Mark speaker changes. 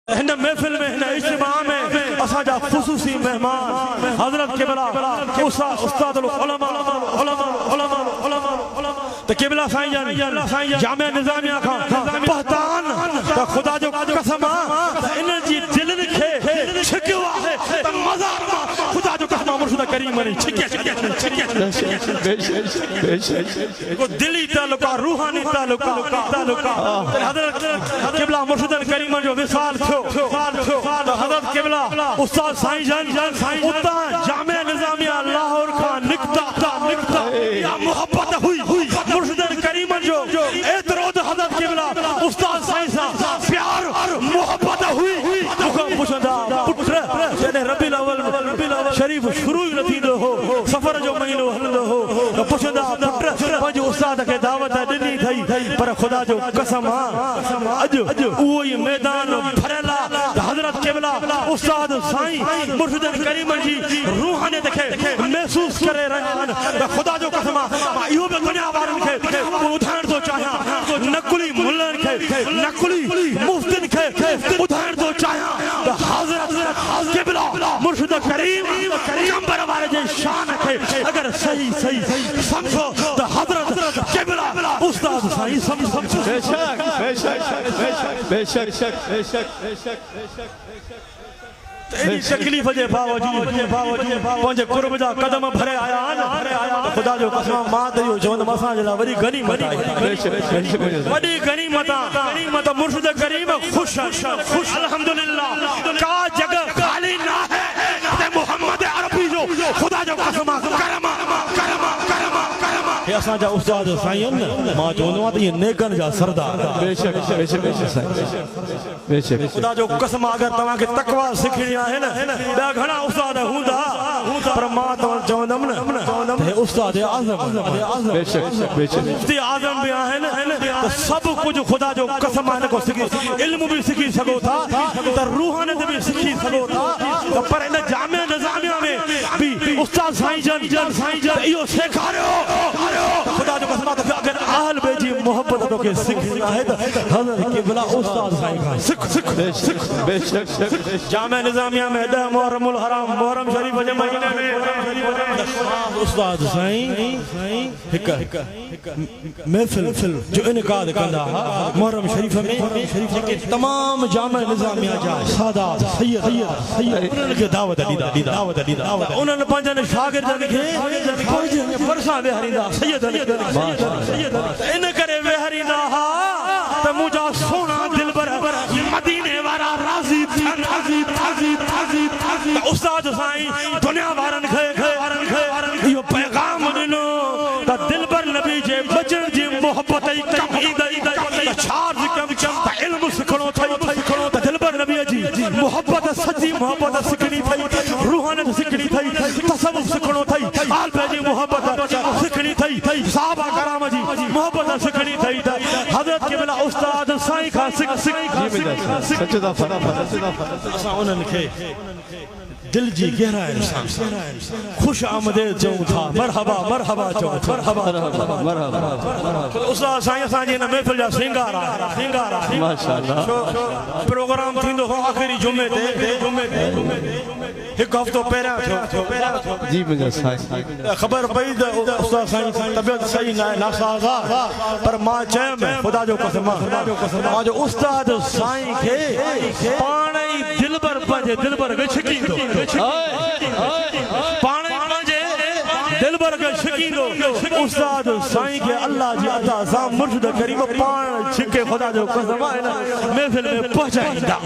Speaker 1: इन महफिल में इन इज्तिमा में असाजा खुसूसी मेहमान हजरत किबला उस्ताद उलमा तो किबला साईं जान जामिया निजामिया खां पहचान तो खुदा जो कसम इन जी दिल खे छिकियो है तो मज़ार मां खुदा जो कसम मुर्शिद करीम ने छिकिया को दिली ताल्लुका रूहानी ताल्लुका हजरत किबला मुर्शिद करीम जो विसाल थियो हजरत किबला उस्ताद साईं जान उता जामिया निजामिया लाहौर खां निकता या मोहब्बत हुई मुर्शिद करीम जो एतरोद हजरत किबला उस्ताद साईं सा प्यार मोहब्बत हुई पुछंदा पुत्र जने रबीउल अव्वल शरीफ शुरू ही न थींदो हो सफर जो महीनो हलंदो हो पुछंदा पुत्र पंहिंजे उस्ताद खे दावत ॾिनी थई पर खुदा जो कसम अॼु उहो ई मैदान भरियल हजरत किबला उस्ताद साईं मुर्शिद करीम जी रूहानियत खे महसूस करे रहिया आहिनि खुदा जो कसम इहो बि दुनिया वारनि खे ॿुधाइण थो चाहियां नकुली मुल्लनि खे नकुली मुफ्तिन खे ॿुधाइण थो चाहियां त हजरत किबला मुर्शिद करीम पैगंबर वारे जे शान खे अगर सही समझो त हजरत किबला उस्ताद साईं समझो बेशक तेरी तकलीफ जे बावजूद पंहिंजे कुर्ब जा कदम भरे आया आहिनि खुदा जो कसम मां त इहो चवंदुमि असां जे लाइ वॾी गनीमत वॾी गनीमत मुर्शिद करीम ख़ुश अल्हम्दुलिल्लाह का जगह खाली न है मोहम्मद अरबी जो खुदा जो कसम करम हे असांजा उस्ताद साईं मां चवंदो आहियां त इहे नेकनि जा सरदार बेशक खुदा जो कसम अगर तव्हांखे तकवा सिखणी आहे न ॿिया घणा उस्ताद हूंदा पर मां तव्हां चवंदुमि न हे उस्ताद आज़म मुफ्ती आज़म बि आहिनि त सभु कुझु खुदा जो कसम हिन खां सिखी इल्म बि सिखी सघो था त रूहानियत बि सिखी सघो था पर इन जामिया निज़ामिया में बि उस्ताद साईं जन इहो सेखारियो खुदा जो कसम अगर अहल बे जी मोहब्बत तोखे सिखणी आहे त हज़रत किबला उस्ताद साईं खां सिख बेशक जामिया निज़ामिया में 10 मुहर्रमुल हराम मुहर्रम शरीफ जे महीने में उस्ताद साईं हिक महफिल जो इनकाद कंदा मुहर्रम शरीफ में जेके तमाम जामिया निज़ामिया जा सादात सैयद उन्हनि खे दावत ॾींदा उन्हनि पंहिंजनि शागिर्दनि खे पंहिंजे भरिसां वेहारींदा सैयद इन करे वेहारींदा हा त मुंहिंजा सोना दिलबर मदीने वारा राज़ी उस्ताद साईं दुनिया वारनि खे इहो पैगाम ॾिनो त दिलबर नबी जे बचण जी मोहब्बत ई कम ईंदई छाज कम इल्म सिखणो अथई त दिलबर नबी जी मोहब्बत सच्ची मोहब्बत सिखणी अथई रूहानियत सिखणी अथई तसव्वुफ सिखणो अथई आल बे जी मोहब्बत सिखणी अथई साहबा कराम जी मोहब्बत सिखणी अथई त हज़रत किबला उस्ताद साईं खां सिख असां उन्हनि खे दिल जी गहराई सां खुश आमदेद चऊं था मरहबा चऊं मरहबा उस्ताद साईं असांजे हिन महफ़िल जा सिंगार माशाअल्लाह प्रोग्राम थींदो हो आख़िरी जुमे ते हिकु हफ़्तो पहिरियां थियो जी मुंहिंजा साईं ख़बर पई त उस्ताद साईं तबियत सही न आहे नासाज़ा पर मां चयुमि खुदा जो कसम मां जो उस्ताद साईं खे पाण ई दिलबर पंहिंजे दिलबर खे छिकींदो पाण ई पंहिंजे दिलबर खे छिकींदो उस्ताद साईं खे अल्लाह जी अता सां मुर्शिद करीम पाण छिके खुदा जो कसम महफ़िल में पहुचाईंदा